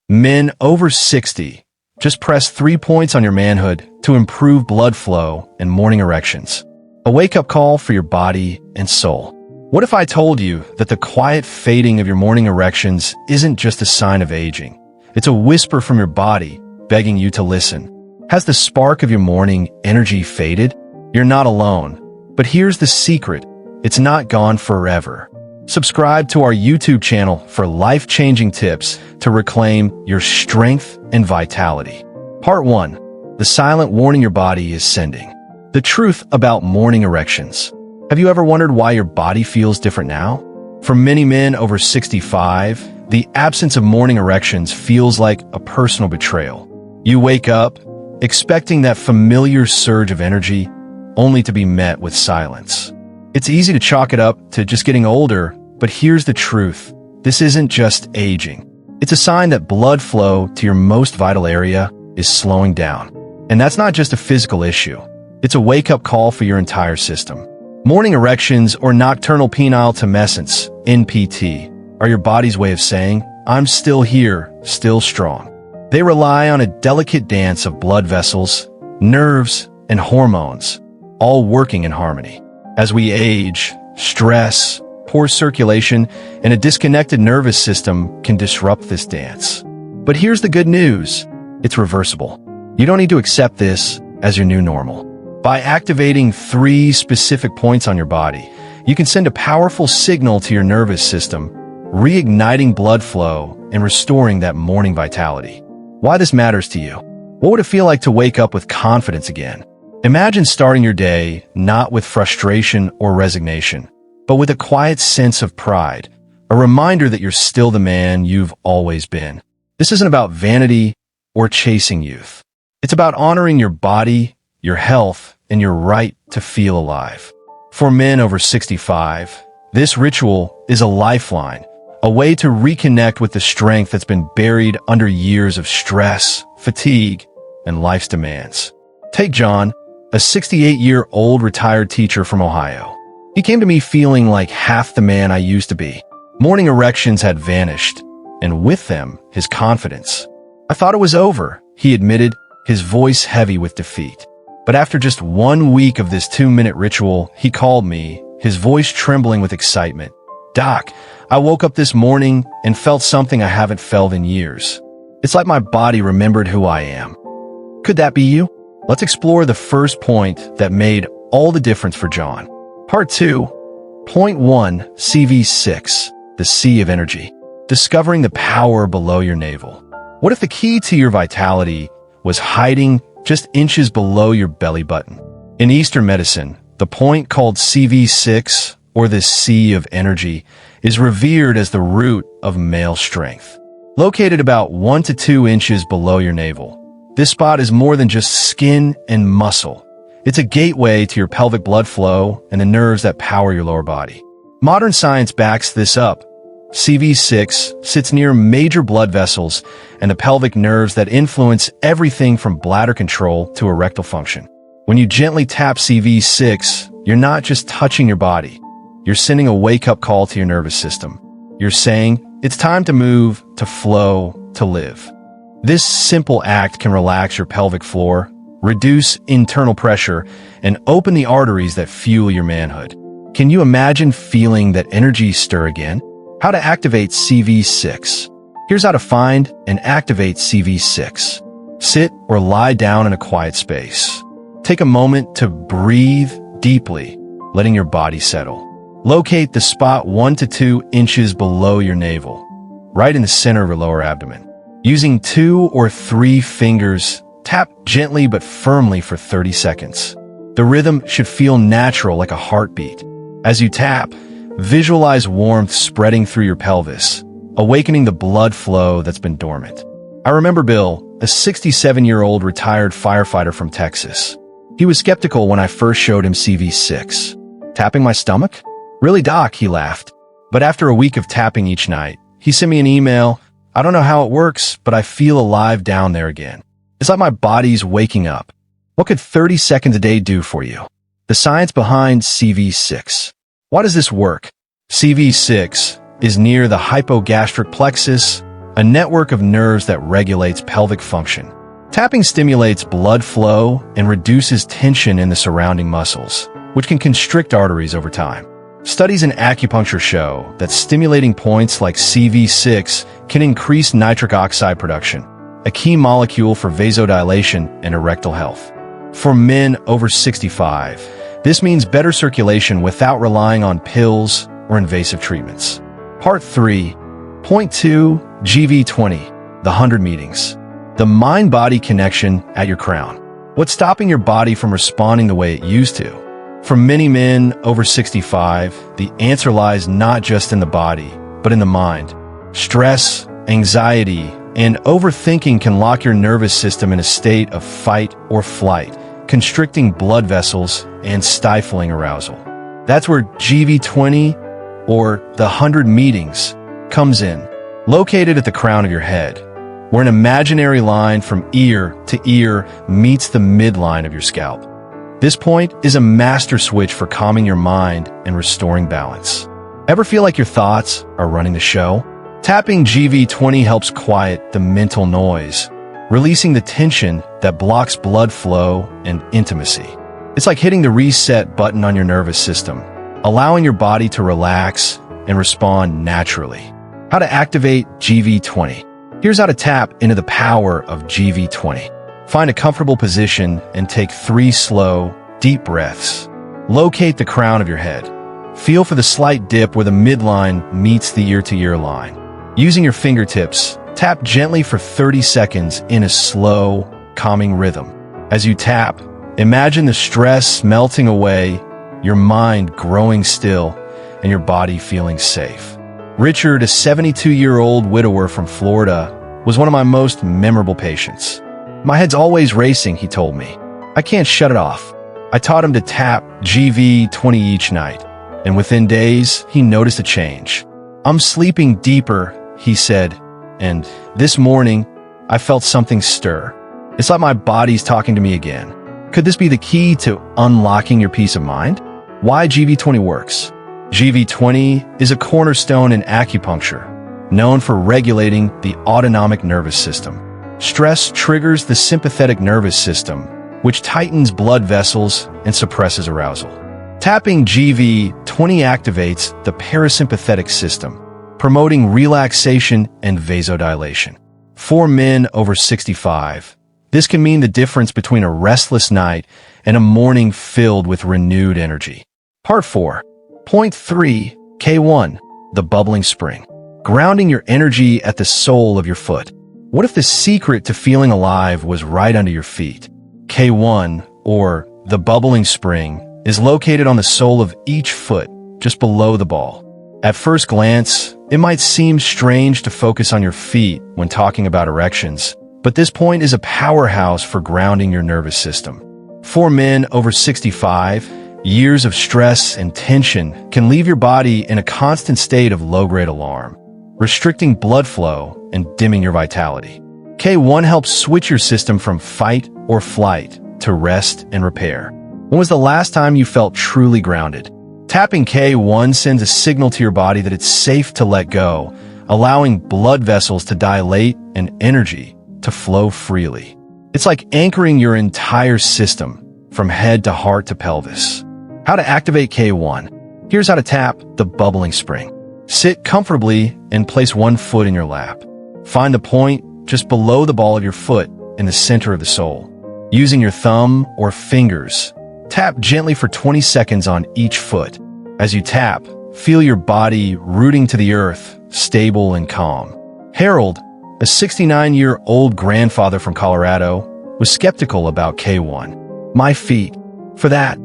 Men over 60, just press 3 points on your manhood to improve blood flow and morning erections. A wake-up call for your body and soul. What if I told you that the quiet fading of your morning erections isn't just a sign of aging? It's a whisper from your body begging you to listen. Has the spark of your morning energy faded? You're not alone. But here's the secret. It's not gone forever. Subscribe to our YouTube channel for life-changing tips to reclaim your strength and vitality. Part 1. The silent warning your body is sending. The truth about morning erections. Have you ever wondered why your body feels different now? For many men over 65, the absence of morning erections feels like a personal betrayal. You wake up expecting that familiar surge of energy, only to be met with silence. It's easy to chalk it up to just getting older, but here's the truth. This isn't just aging. It's a sign that blood flow to your most vital area is slowing down. And that's not just a physical issue. It's a wake-up call for your entire system. Morning erections, or nocturnal penile tumescence, NPT, are your body's way of saying, I'm still here, still strong. They rely on a delicate dance of blood vessels, nerves, and hormones, all working in harmony. As we age, stress, poor circulation, and a disconnected nervous system can disrupt this dance. But here's the good news. It's reversible. You don't need to accept this as your new normal. By activating 3 specific points on your body, you can send a powerful signal to your nervous system, reigniting blood flow and restoring that morning vitality. Why this matters to you? What would it feel like to wake up with confidence again? Imagine starting your day not with frustration or resignation, but with a quiet sense of pride, a reminder that you're still the man you've always been. This isn't about vanity or chasing youth. It's about honoring your body, your health, and your right to feel alive. For men over 65, this ritual is a lifeline, a way to reconnect with the strength that's been buried under years of stress, fatigue, and life's demands. Take John, a 68-year-old retired teacher from Ohio. He came to me feeling like half the man I used to be. Morning erections had vanished, and with them, his confidence. I thought it was over, he admitted, his voice heavy with defeat. But after just 1 week of this 2-minute ritual, he called me, his voice trembling with excitement. Doc, I woke up this morning and felt something I haven't felt in years. It's like my body remembered who I am. Could that be you? Let's explore the first point that made all the difference for John. Part 2. Point 1. CV6. The Sea of Energy. Discovering the power below your navel. What if the key to your vitality was hiding just inches below your belly button? In Eastern medicine, the point called CV6, or the Sea of Energy, is revered as the root of male strength. Located about 1 to 2 inches below your navel, this spot is more than just skin and muscle. It's a gateway to your pelvic blood flow and the nerves that power your lower body. Modern science backs this up. CV6 sits near major blood vessels and the pelvic nerves that influence everything from bladder control to erectile function. When you gently tap CV6, you're not just touching your body. You're sending a wake-up call to your nervous system. You're saying, it's time to move, to flow, to live. This simple act can relax your pelvic floor, reduce internal pressure, and open the arteries that fuel your manhood. Can you imagine feeling that energy stir again? How to activate CV6. Here's how to find and activate CV6. Sit or lie down in a quiet space. Take a moment to breathe deeply, letting your body settle. Locate the spot 1 to 2 inches below your navel, right in the center of your lower abdomen. Using 2 or 3 fingers, tap gently but firmly for 30 seconds. The rhythm should feel natural, like a heartbeat. As you tap, visualize warmth spreading through your pelvis, awakening the blood flow that's been dormant. I remember Bill, a 67-year-old retired firefighter from Texas. He was skeptical when I first showed him CV6. Tapping my stomach? Really, Doc, he laughed. But after a week of tapping each night, he sent me an email. I don't know how it works, but I feel alive down there again. It's like my body's waking up. What could 30 seconds a day do for you? The science behind CV6. Why does this work? CV6 is near the hypogastric plexus, a network of nerves that regulates pelvic function. Tapping stimulates blood flow and reduces tension in the surrounding muscles, which can constrict arteries over time. Studies in acupuncture show that stimulating points like CV6 can increase nitric oxide production, a key molecule for vasodilation and erectile health. For men over 65, this means better circulation without relying on pills or invasive treatments. Part 3, Point 2, GV20, the 100 meetings. The mind-body connection at your crown. What's stopping your body from responding the way it used to? For many men over 65, the answer lies not just in the body, but in the mind. Stress, anxiety, and overthinking can lock your nervous system in a state of fight or flight, constricting blood vessels and stifling arousal. That's where GV20, or the 100 meetings, comes in. Located at the crown of your head, where an imaginary line from ear to ear meets the midline of your scalp. This point is a master switch for calming your mind and restoring balance. Ever feel like your thoughts are running the show? Tapping GV20 helps quiet the mental noise, releasing the tension that blocks blood flow and intimacy. It's like hitting the reset button on your nervous system, allowing your body to relax and respond naturally. How to activate GV20. Here's how to tap into the power of GV20. Find a comfortable position and take 3 slow, deep breaths. Locate the crown of your head. Feel for the slight dip where the midline meets the ear-to-ear line. Using your fingertips, tap gently for 30 seconds in a slow, calming rhythm. As you tap, imagine the stress melting away, your mind growing still, and your body feeling safe. Richard, a 72-year-old widower from Florida, was one of my most memorable patients. My head's always racing, he told me. I can't shut it off. I taught him to tap GV20 each night, and within days, he noticed a change. I'm sleeping deeper, he said, and this morning, I felt something stir. It's like my body's talking to me again. Could this be the key to unlocking your peace of mind? Why GV20 works? GV20 is a cornerstone in acupuncture, known for regulating the autonomic nervous system. Stress triggers the sympathetic nervous system, which tightens blood vessels and suppresses arousal. Tapping GV20 activates the parasympathetic system, promoting relaxation and vasodilation. For men over 65, this can mean the difference between a restless night and a morning filled with renewed energy. Part 4. Point 3, K1, the bubbling spring. Grounding your energy at the sole of your foot. What if the secret to feeling alive was right under your feet? K1, or the bubbling spring, is located on the sole of each foot, just below the ball. At first glance, it might seem strange to focus on your feet when talking about erections, but this point is a powerhouse for grounding your nervous system. For men over 65, years of stress and tension can leave your body in a constant state of low-grade alarm, restricting blood flow and dimming your vitality. K1 helps switch your system from fight or flight to rest and repair. When was the last time you felt truly grounded? Tapping K1 sends a signal to your body that it's safe to let go, allowing blood vessels to dilate and energy to flow freely. It's like anchoring your entire system, from head to heart to pelvis. How to activate K1. Here's how to tap the bubbling spring. Sit comfortably and place one foot in your lap. Find the point just below the ball of your foot in the center of the sole. Using your thumb or fingers, tap gently for 20 seconds on each foot. As you tap, feel your body rooting to the earth, stable and calm. Harold, a 69-year-old grandfather from Colorado, was skeptical about K1. My feet. For that,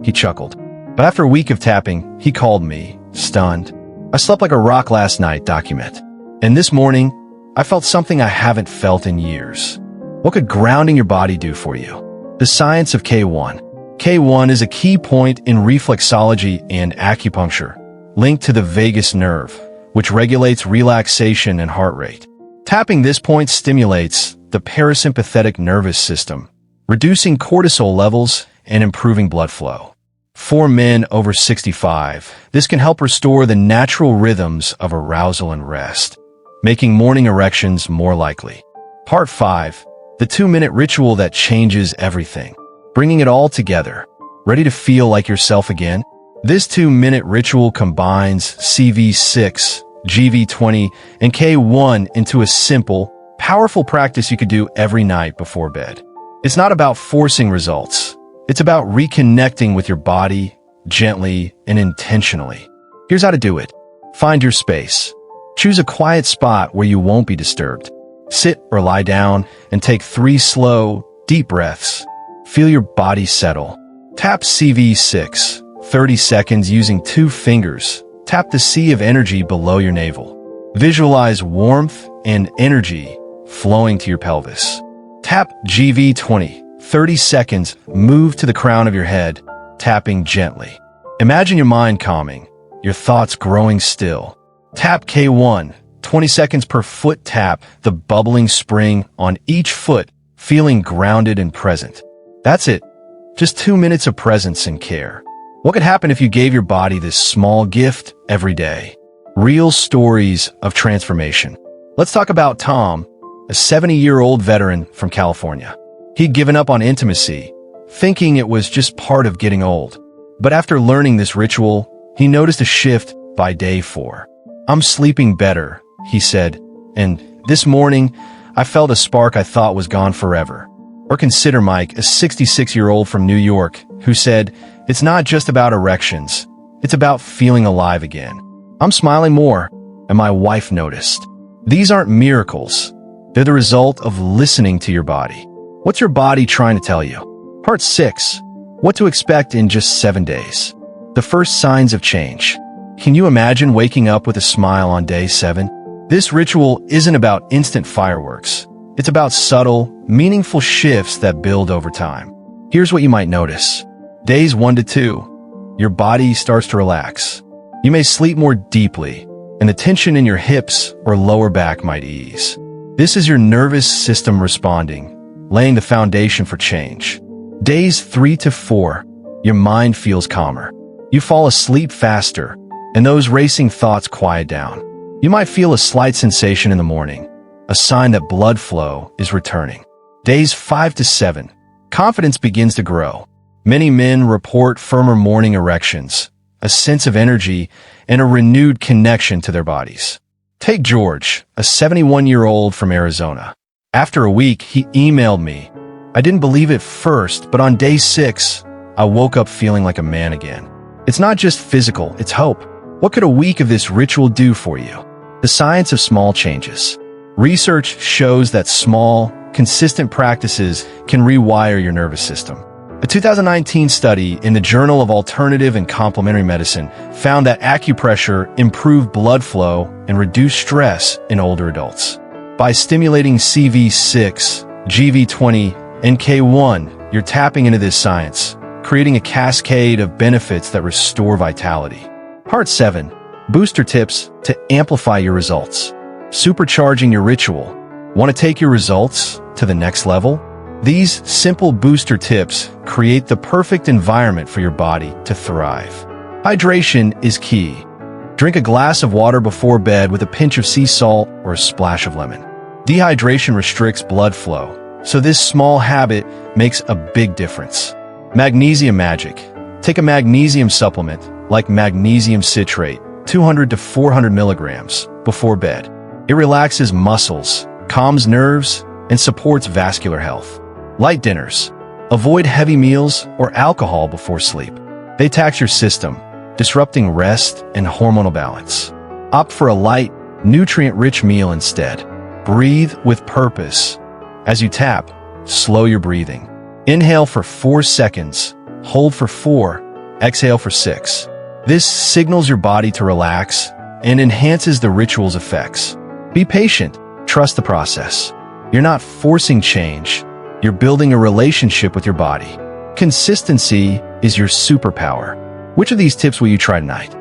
he chuckled. But after a week of tapping, he called me, stunned. I slept like a rock last night, document. And this morning, I felt something I haven't felt in years. What could grounding your body do for you? The science of K1. K1 is a key point in reflexology and acupuncture, linked to the vagus nerve, which regulates relaxation and heart rate. Tapping this point stimulates the parasympathetic nervous system, reducing cortisol levels and improving blood flow. For men over 65, this can help restore the natural rhythms of arousal and rest. making morning erections more likely. Part 5. The 2-minute ritual that changes everything. Bringing it all together. Ready to feel like yourself again? This 2-minute ritual combines CV6, GV20, and K1 into a simple, powerful practice you could do every night before bed. It's not about forcing results. It's about reconnecting with your body, gently and intentionally. Here's how to do it. Find your space. Choose a quiet spot where you won't be disturbed. Sit or lie down and take 3 slow, deep breaths. Feel your body settle. Tap CV6, 30 seconds using 2 fingers. Tap the sea of energy below your navel. Visualize warmth and energy flowing to your pelvis. Tap GV20, 30 seconds, move to the crown of your head, tapping gently. Imagine your mind calming, your thoughts growing still. Tap K1, 20 seconds per foot, tap the bubbling spring on each foot, feeling grounded and present. That's it. Just 2 minutes of presence and care. What could happen if you gave your body this small gift every day? Real stories of transformation. Let's talk about Tom, a 70-year-old veteran from California. He'd given up on intimacy, thinking it was just part of getting old. But after learning this ritual, he noticed a shift by day 4. "I'm sleeping better," he said, "and this morning, I felt a spark I thought was gone forever." Or consider Mike, a 66-year-old from New York, who said, "It's not just about erections. It's about feeling alive again. I'm smiling more, and my wife noticed." These aren't miracles. They're the result of listening to your body. What's your body trying to tell you? Part 6. What to expect in just 7 days. The first signs of change. Can you imagine waking up with a smile on day 7? This ritual isn't about instant fireworks. It's about subtle, meaningful shifts that build over time. Here's what you might notice. Days 1 to 2, your body starts to relax. You may sleep more deeply, and the tension in your hips or lower back might ease. This is your nervous system responding, laying the foundation for change. Days 3 to 4, your mind feels calmer. You fall asleep faster, and those racing thoughts quiet down. You might feel a slight sensation in the morning, a sign that blood flow is returning. Days 5 to 7, confidence begins to grow. Many men report firmer morning erections, a sense of energy, and a renewed connection to their bodies. Take George, a 71-year-old from Arizona. After a week, he emailed me. "I didn't believe it first, but on day 6, I woke up feeling like a man again." It's not just physical, it's hope. What could a week of this ritual do for you? The science of small changes. Research shows that small, consistent practices can rewire your nervous system. A 2019 study in the Journal of Alternative and Complementary Medicine found that acupressure improved blood flow and reduced stress in older adults. By stimulating CV6, GV20, and K1, you're tapping into this science, creating a cascade of benefits that restore vitality. Part 7. Booster tips to amplify your results. Supercharging your ritual. Want to take your results to the next level? These simple booster tips create the perfect environment for your body to thrive. Hydration is key. Drink a glass of water before bed with a pinch of sea salt or a splash of lemon. Dehydration restricts blood flow, so this small habit makes a big difference. Magnesium magic. Take a magnesium supplement like magnesium citrate, 200 to 400 milligrams, before bed. It relaxes muscles, calms nerves, and supports vascular health. Light dinners. Avoid heavy meals or alcohol before sleep. They tax your system, disrupting rest and hormonal balance. Opt for a light, nutrient-rich meal instead. Breathe with purpose. As you tap, slow your breathing. Inhale for 4 seconds, hold for 4, exhale for 6. This signals your body to relax and enhances the ritual's effects. Be patient, trust the process. You're not forcing change, you're building a relationship with your body. Consistency is your superpower. Which of these tips will you try tonight?